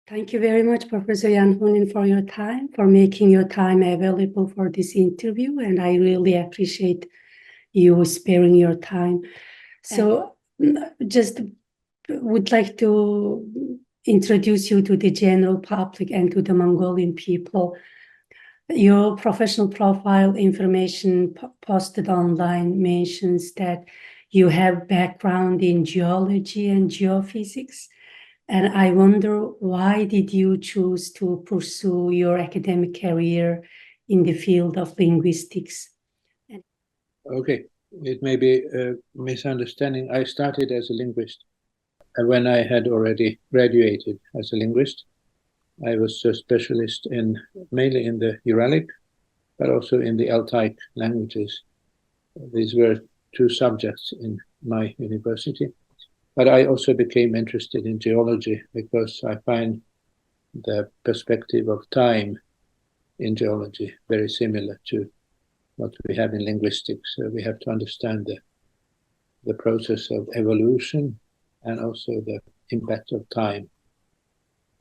Thank you very much, Professor Janhunen, for your time, for making your time available for this interview, and I really appreciate you sparing your time. So, just would like to introduce you to the general public and to the Mongolian people. Your professional profile information posted online mentions that you have background in geology and geophysics. And I wonder, why did you choose to pursue your academic career in the field of linguistics? Okay, it may be a misunderstanding. I started as a linguist. And when I had already graduated as a linguist, I was a specialist mainly in the Uralic, but also in the Altaic languages. These were two subjects in my university. But I also became interested in geology because I find the perspective of time in geology very similar to what we have in linguistics. So we have to understand the process of evolution and also the impact of time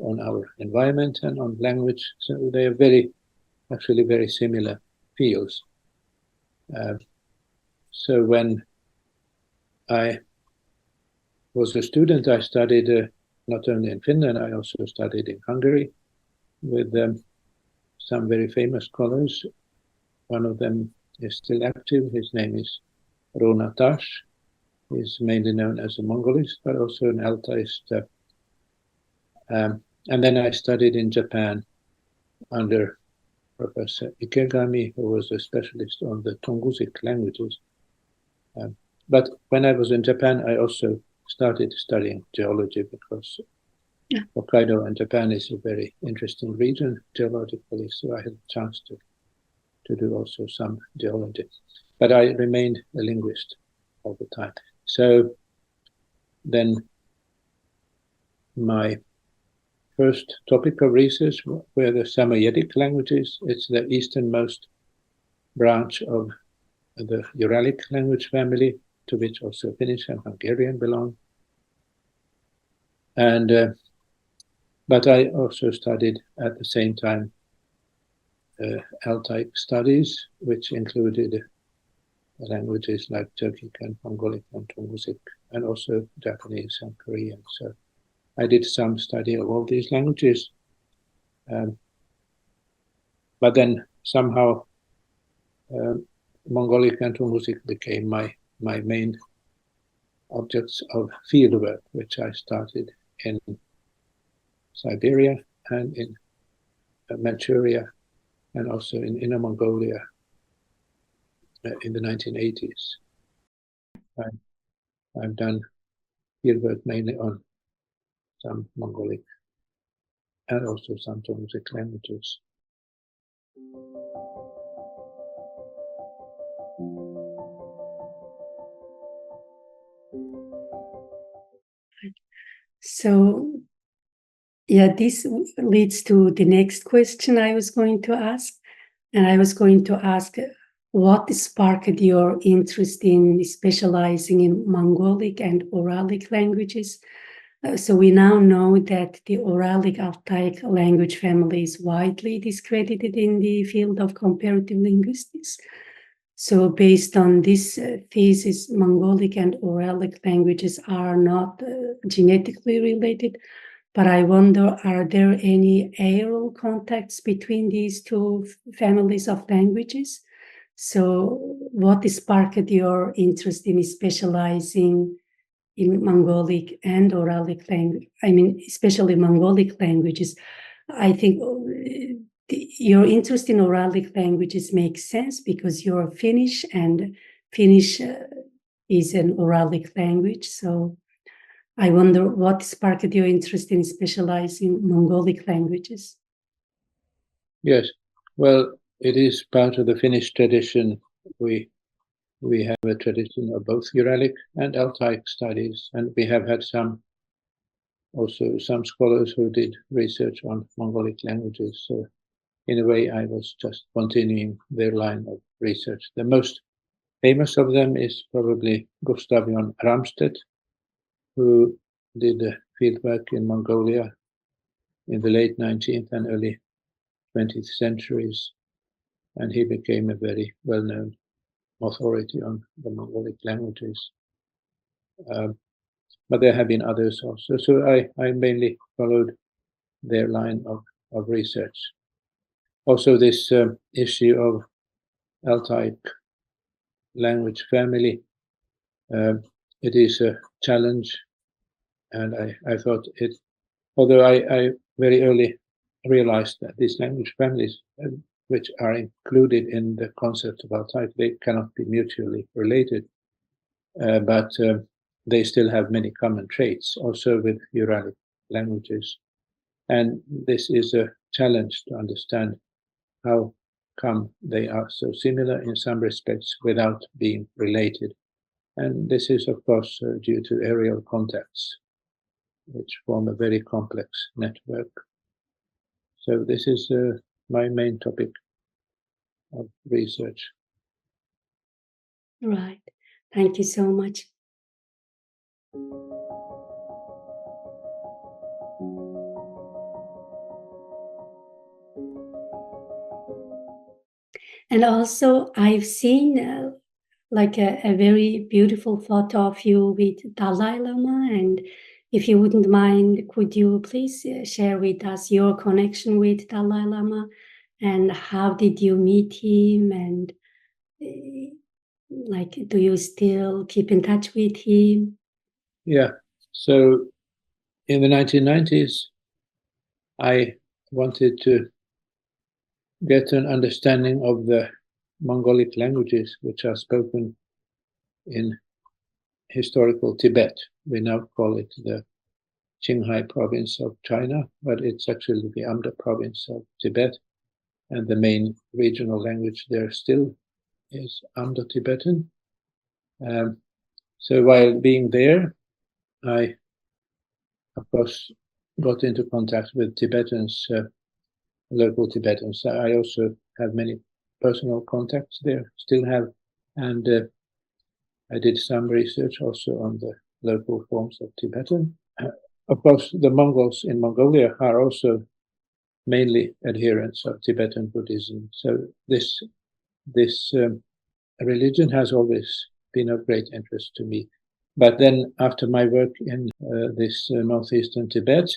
on our environment and on language. So they are actually very similar fields. So when I was a student, I studied not only in Finland, I also studied in Hungary with some very famous scholars. One of them is still active. His name is Rona Tash. He's mainly known as a Mongolist, but also an Altaist. And then I studied in Japan under Professor Ikegami, who was a specialist on the Tungusic languages. But when I was in Japan, I also started studying geology because Hokkaido and Japan is a very interesting region geologically, so I had a chance to do also some geology. But I remained a linguist all the time. So then my first topic of research were the Samoyedic languages. It's the easternmost branch of the Uralic language family, to which also Finnish and Hungarian belong. And but I also studied at the same time Altaic studies, which included languages like Turkic and Mongolic and Tungusic, and also Japanese and Korean. So I did some study of all these languages. But then somehow Mongolic and Tungusic became my main objects of fieldwork, which I started in Siberia and in Manchuria and also in Inner Mongolia in the 1980s. I've done fieldwork mainly on some Mongolic and also some Tungusic languages. So, yeah, this leads to the next question I was going to ask. And I was going to ask, what sparked your interest in specializing in Mongolic and Uralic languages? So we now know that the Uralic Altaic language family is widely discredited in the field of comparative linguistics. So based on this thesis, Mongolic and Uralic languages are not genetically related. But I wonder, are there any aerial contacts between these two families of languages? So what sparked your interest in specializing in Mongolic and Uralic language? I mean, especially Mongolic languages. I think your interest in Uralic languages makes sense because you're Finnish, and Finnish is an Uralic language. So I wonder what sparked your interest in specializing in Mongolic languages. Yes, well, it is part of the Finnish tradition. We have a tradition of both Uralic and Altaic studies, and we have had some scholars who did research on Mongolic languages. So in a way, I was just continuing their line of research. The most famous of them is probably Gustav Jon Ramstedt, who did fieldwork in Mongolia in the late 19th and early 20th centuries, and he became a very well-known authority on the Mongolic languages. But there have been others also. So I mainly followed their line of research. Also, this issue of Altaic language family, it is a challenge, and I thought it, although I very early realized that these language families, which are included in the concept of Altaic, they cannot be mutually related, but they still have many common traits, also with Uralic languages. And this is a challenge to understand how come they are so similar in some respects without being related. And this is, of course, due to aerial contacts, which form a very complex network. So this is my main topic of research. Right. Thank you so much. And also, I've seen like a very beautiful photo of you with Dalai Lama. And if you wouldn't mind, could you please share with us your connection with Dalai Lama and how did you meet him? And like, do you still keep in touch with him? Yeah. So in the 1990s, I wanted to get an understanding of the Mongolic languages which are spoken in historical Tibet. We now call it the Qinghai province of China, but it's actually the Amda province of Tibet, and the main regional language there still is Amda Tibetan. So while being there, I, of course, got into contact with Tibetans, local Tibetans. I also have many personal contacts there, still have, and I did some research also on the local forms of Tibetan. Of course, the Mongols in Mongolia are also mainly adherents of Tibetan Buddhism. So this religion has always been of great interest to me. But then after my work in this northeastern Tibet,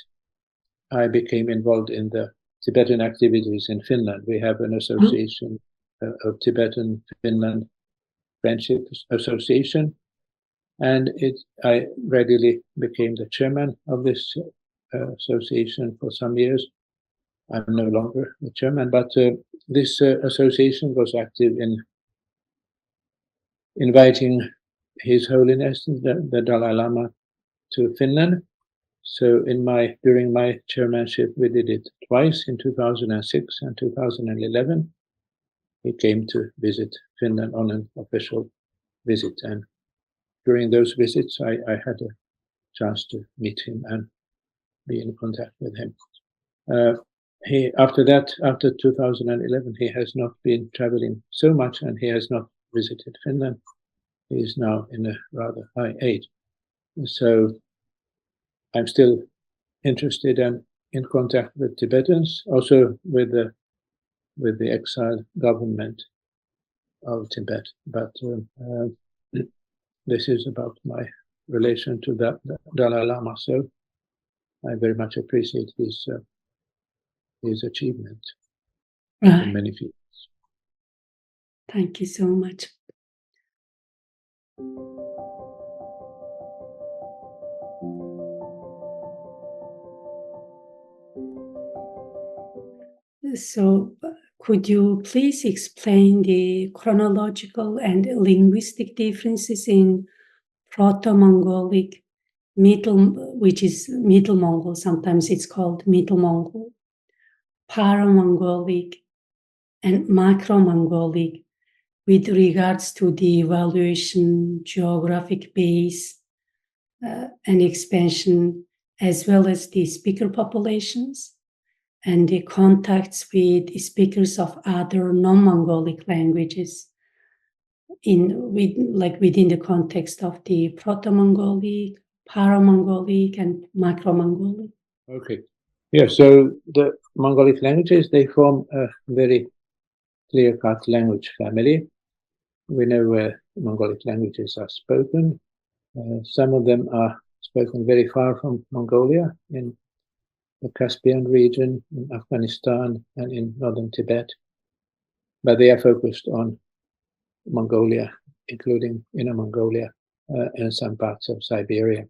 I became involved in the Tibetan activities in Finland. We have an association of Tibetan Finland Friendship Association, and I readily became the chairman of this association for some years. I'm no longer the chairman, but this association was active in inviting His Holiness the Dalai Lama to Finland. So during my chairmanship, we did it twice, in 2006 and 2011. He came to visit Finland on an official visit, and during those visits, I had a chance to meet him and be in contact with him. After 2011, he has not been traveling so much, and he has not visited Finland. He is now in a rather high age. So I'm still interested and in contact with Tibetans, also with the exiled government of Tibet. But this is about my relation to the Dalai Lama. So I very much appreciate his achievement in many fields. Thank you so much. So could you please explain the chronological and linguistic differences in Proto-Mongolic, which is Middle Mongol, sometimes it's called Middle Mongol, Para-Mongolic, and Macro-Mongolic with regards to the evaluation, geographic base, and expansion, as well as the speaker populations and the contacts with speakers of other non-Mongolic languages within the context of the Proto-Mongolic, Para-Mongolic, and Macro-Mongolic. Okay. Yeah, so the Mongolic languages, they form a very clear-cut language family. We know where Mongolic languages are spoken. Some of them are spoken very far from Mongolia, in the Caspian region, in Afghanistan, and in northern Tibet. But they are focused on Mongolia, including Inner Mongolia and some parts of Siberia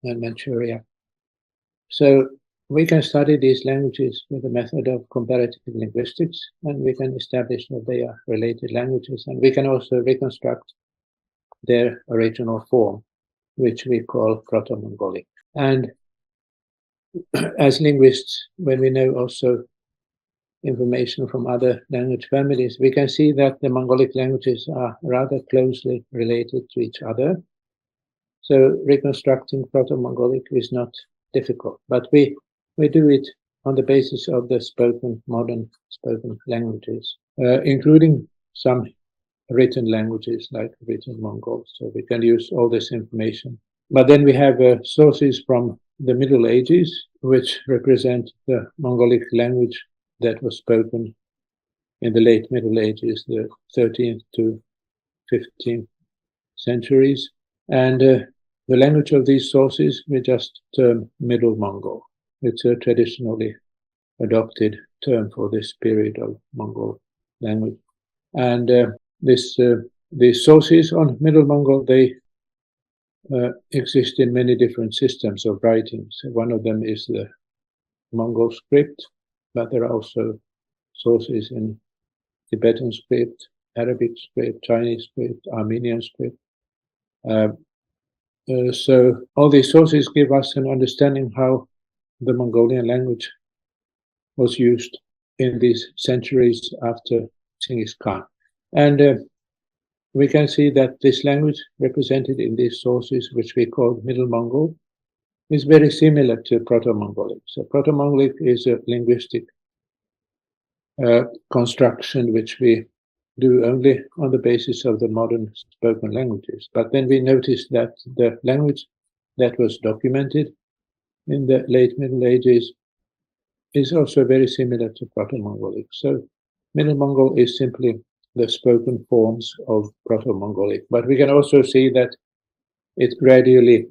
and Manchuria. So we can study these languages with the method of comparative linguistics, and we can establish that they are related languages, and we can also reconstruct their original form, which we call Proto-Mongolic. And as linguists, when we know also information from other language families, we can see that the Mongolic languages are rather closely related to each other. So reconstructing Proto-Mongolic is not difficult, but we do it on the basis of the modern spoken languages, including some written languages like written Mongol. So we can use all this information. But then we have sources from the Middle Ages, which represent the Mongolic language that was spoken in the late Middle Ages, the 13th to 15th centuries. And the language of these sources we just term Middle Mongol. It's a traditionally adopted term for this period of Mongol language. And these sources on Middle Mongol, they exist in many different systems of writings. One of them is the Mongol script, but there are also sources in Tibetan script, Arabic script, Chinese script, Armenian script. So all these sources give us an understanding how the Mongolian language was used in these centuries after Genghis Khan. And we can see that this language represented in these sources, which we call Middle Mongol, is very similar to Proto-Mongolic. So Proto-Mongolic is a linguistic construction which we do only on the basis of the modern spoken languages. But then we noticed that the language that was documented in the late Middle Ages is also very similar to Proto-Mongolic. So Middle Mongol is simply the spoken forms of Proto-Mongolic. But we can also see that it gradually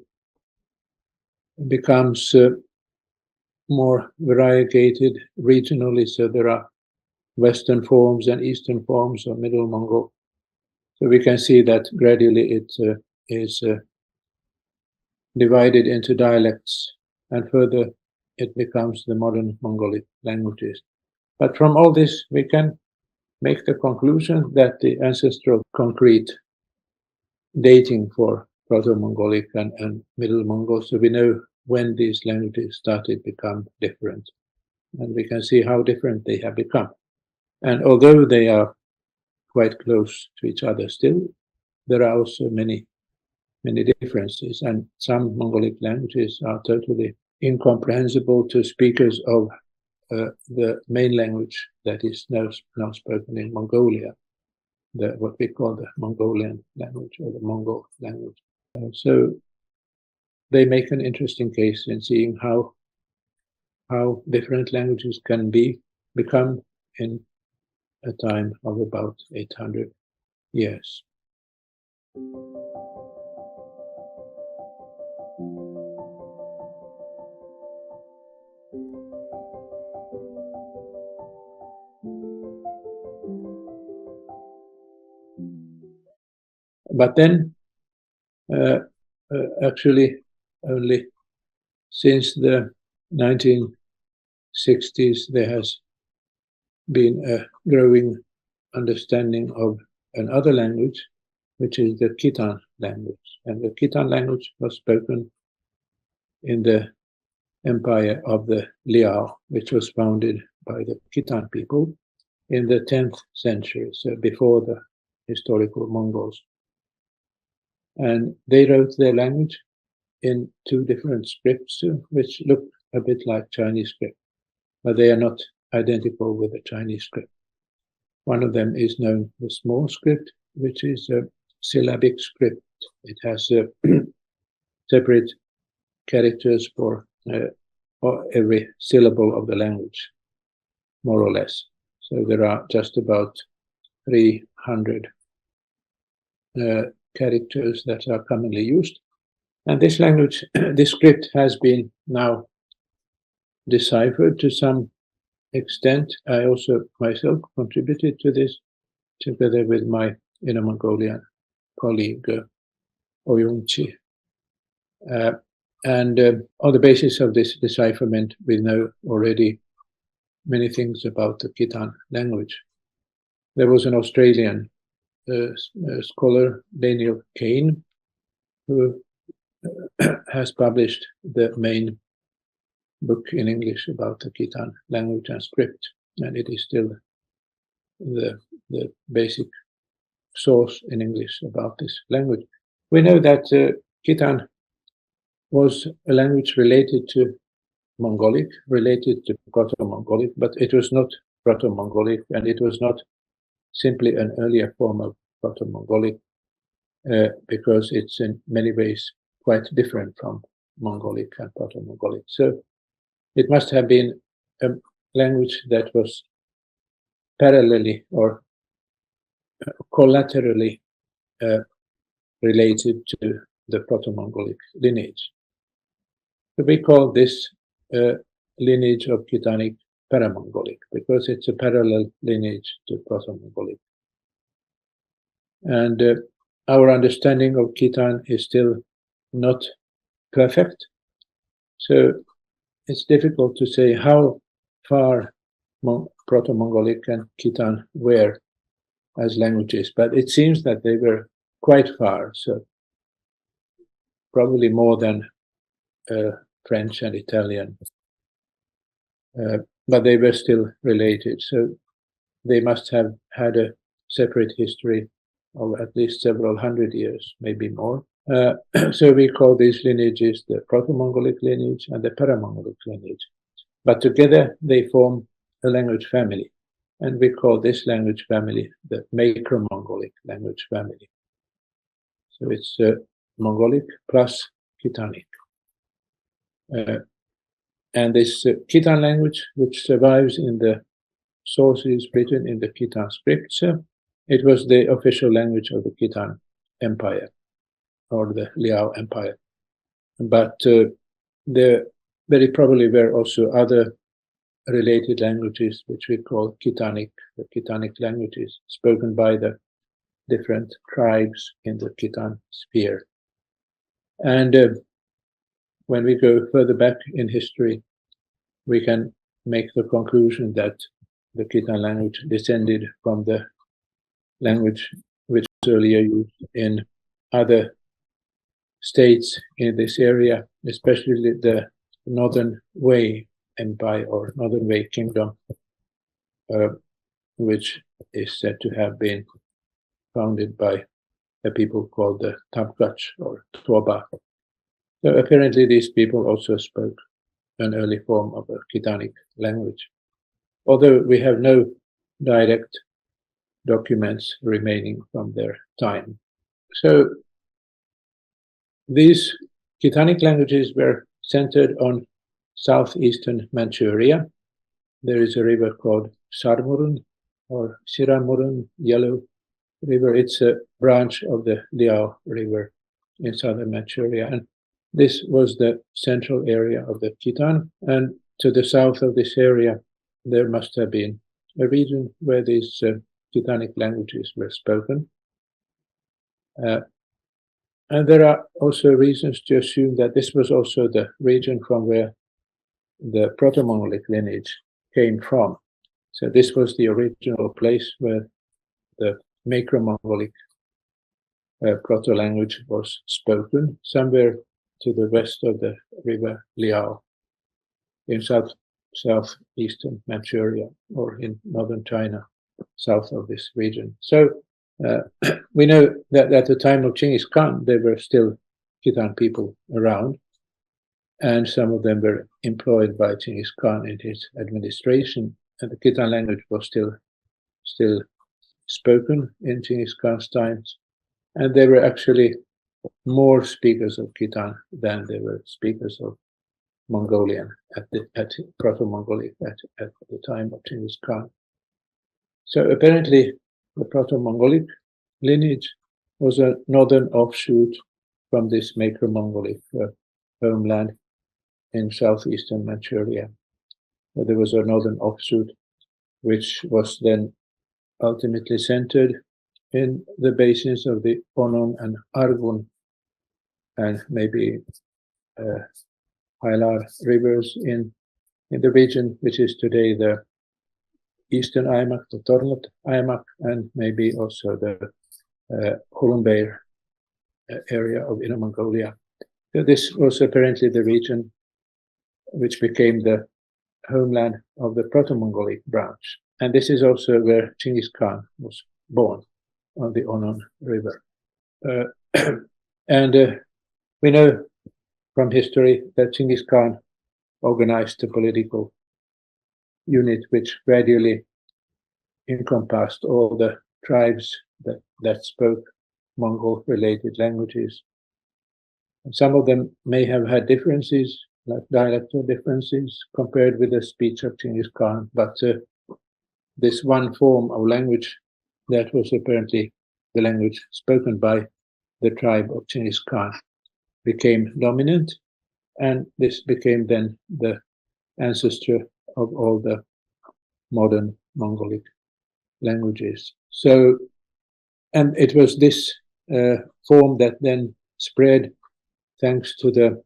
becomes more variegated regionally. So there are Western forms and Eastern forms of Middle Mongol. So we can see that gradually it is divided into dialects, and further it becomes the modern Mongolic languages. But from all this, we can make the conclusion that the ancestral concrete dating for Proto-Mongolic and Middle Mongol, so we know when these languages started to become different, and we can see how different they have become. And although they are quite close to each other still, there are also many differences, and some Mongolic languages are totally incomprehensible to speakers of the main language that is now spoken in Mongolia, what we call the Mongolian language or the Mongol language. So they make an interesting case in seeing how different languages can become in a time of about 800 years. But then, actually, only since the 1960s, there has been a growing understanding of another language, which is the Khitan language. And the Khitan language was spoken in the empire of the Liao, which was founded by the Khitan people in the 10th century, so before the historical Mongols. And they wrote their language in two different scripts, which look a bit like Chinese script, but they are not identical with the Chinese script. One of them is known the small script, which is a syllabic script. It has separate characters for every syllable of the language, more or less. So there are just about 300 characters that are commonly used. And this language, this script has been now deciphered to some extent. I also myself contributed to this together with my Inner Mongolian colleague, Oyunchi. And on the basis of this decipherment, we know already many things about the Khitan language. There was an Australian scholar, Daniel Kane, who has published the main book in English about the Khitan language and script, and it is still the basic source in English about this language. We know that Khitan was a language related to Mongolic, related to Proto-Mongolic, but it was not Proto-Mongolic, and it was not simply an earlier form of Proto-Mongolic, because it's in many ways quite different from Mongolic and Proto-Mongolic. So it must have been a language that was parallelly or collaterally related to the Proto-Mongolic lineage. So we call this lineage of Khitanic Para-Mongolic because it's a parallel lineage to Proto-Mongolic. And our understanding of Khitan is still not perfect. So it's difficult to say how far Proto-Mongolic and Khitan were as languages, but it seems that they were quite far, so probably more than French and Italian, but they were still related, so they must have had a separate history of at least several hundred years, maybe more. So we call these lineages the Proto-Mongolic lineage and the Para-Mongolic lineage, but together they form a language family, and we call this language family the Macro-Mongolic language family. So it's Mongolic plus Khitanic. And this Khitan language, which survives in the sources written in the Khitan scripts, it was the official language of the Khitan Empire, or the Liao Empire. But there very probably were also other related languages, which we call Khitanic, the Khitanic languages, spoken by the different tribes in the Khitan sphere. And when we go further back in history, we can make the conclusion that the Khitan language descended from the language which was earlier used in other states in this area, especially the Northern Wei Empire or Northern Wei Kingdom, which is said to have been founded by a people called the Tabgach or Toba. So apparently these people also spoke an early form of a Khitanic language, although we have no direct documents remaining from their time. So these Khitanic languages were centered on southeastern Manchuria. There is a river called Sarmurun or Siramurun, Yellow River. It's a branch of the Liao River in southern Manchuria. And this was the central area of the Khitan. And to the south of this area, there must have been a region where these Khitanic languages were spoken. And there are also reasons to assume that this was also the region from where the Proto-Mongolic lineage came from. So this was the original place where the Macro-Mongolic proto-language was spoken, somewhere to the west of the river Liao, in southeastern Manchuria, or in northern China, south of this region. So we know that at the time of Genghis Khan, there were still Khitan people around, and some of them were employed by Genghis Khan in his administration, and the Khitan language was still spoken in Genghis Khan's times, and there were actually more speakers of Khitan than there were speakers of Mongolian at Proto-Mongolic at the time of Genghis Khan. So apparently the Proto-Mongolic lineage was a northern offshoot from this Macro-Mongolic homeland in southeastern Manchuria. There was a northern offshoot which was then ultimately centered in the basins of the Onon and Argun and maybe Hailar rivers in the region which is today the Eastern Aimak, the Tornat Aimak, and maybe also the Hulunbuir area of Inner Mongolia. So this was apparently the region which became the homeland of the Proto-Mongolic branch. And this is also where Genghis Khan was born, on the Onon River. And we know from history that Genghis Khan organized a political unit which gradually encompassed all the tribes that spoke Mongol-related languages. And some of them may have had differences, like dialectal differences, compared with the speech of Genghis Khan, but this one form of language that was apparently the language spoken by the tribe of Genghis Khan became dominant, and this became then the ancestor of all the modern Mongolic languages. So, and it was this form that then spread thanks to the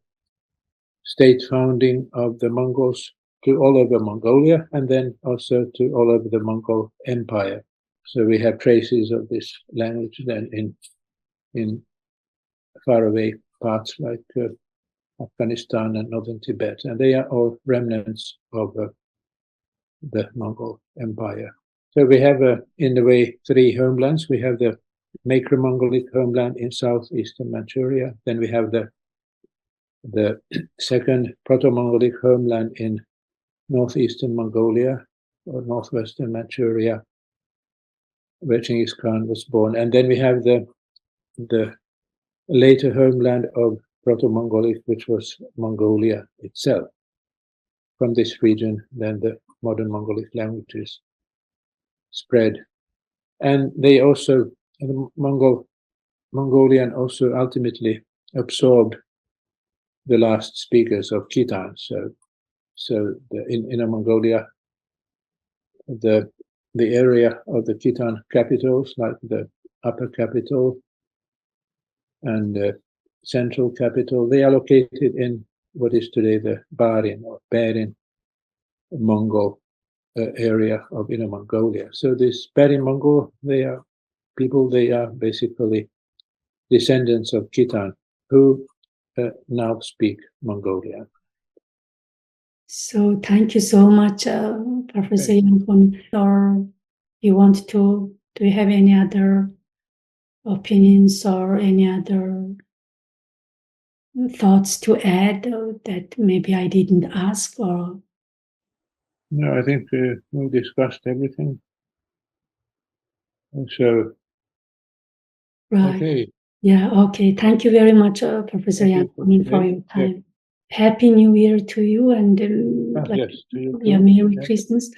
state founding of the Mongols to all over Mongolia, and then also to all over the Mongol Empire. So we have traces of this language then in faraway parts like Afghanistan and northern Tibet, and they are all remnants of the Mongol Empire. So we have, in a way, three homelands. We have the Macro-Mongolic homeland in southeastern Manchuria. Then we have the second Proto-Mongolic homeland in northeastern Mongolia or northwestern Manchuria, where Genghis Khan was born. And then we have the later homeland of Proto-Mongolic, which was Mongolia itself. From this region, then the modern Mongolic languages spread. And they also, the Mongolian also ultimately absorbed the last speakers of Khitan. So in Inner Mongolia, the area of the Khitan capitals, like the upper capital and the central capital, they are located in what is today the Barin or Barin Mongol area of Inner Mongolia. So this Barin Mongol, they are basically descendants of Khitan who now speak Mongolian. So thank you so much, Professor Janhunen. Or do you have any other opinions or any other thoughts to add that maybe I didn't ask? Or no, I think we discussed everything. So, right. Okay. Yeah, okay. Thank you very much, Professor Janhunen, for your time. Yeah. Happy New Year to you, and Yes, to you too. Merry Christmas.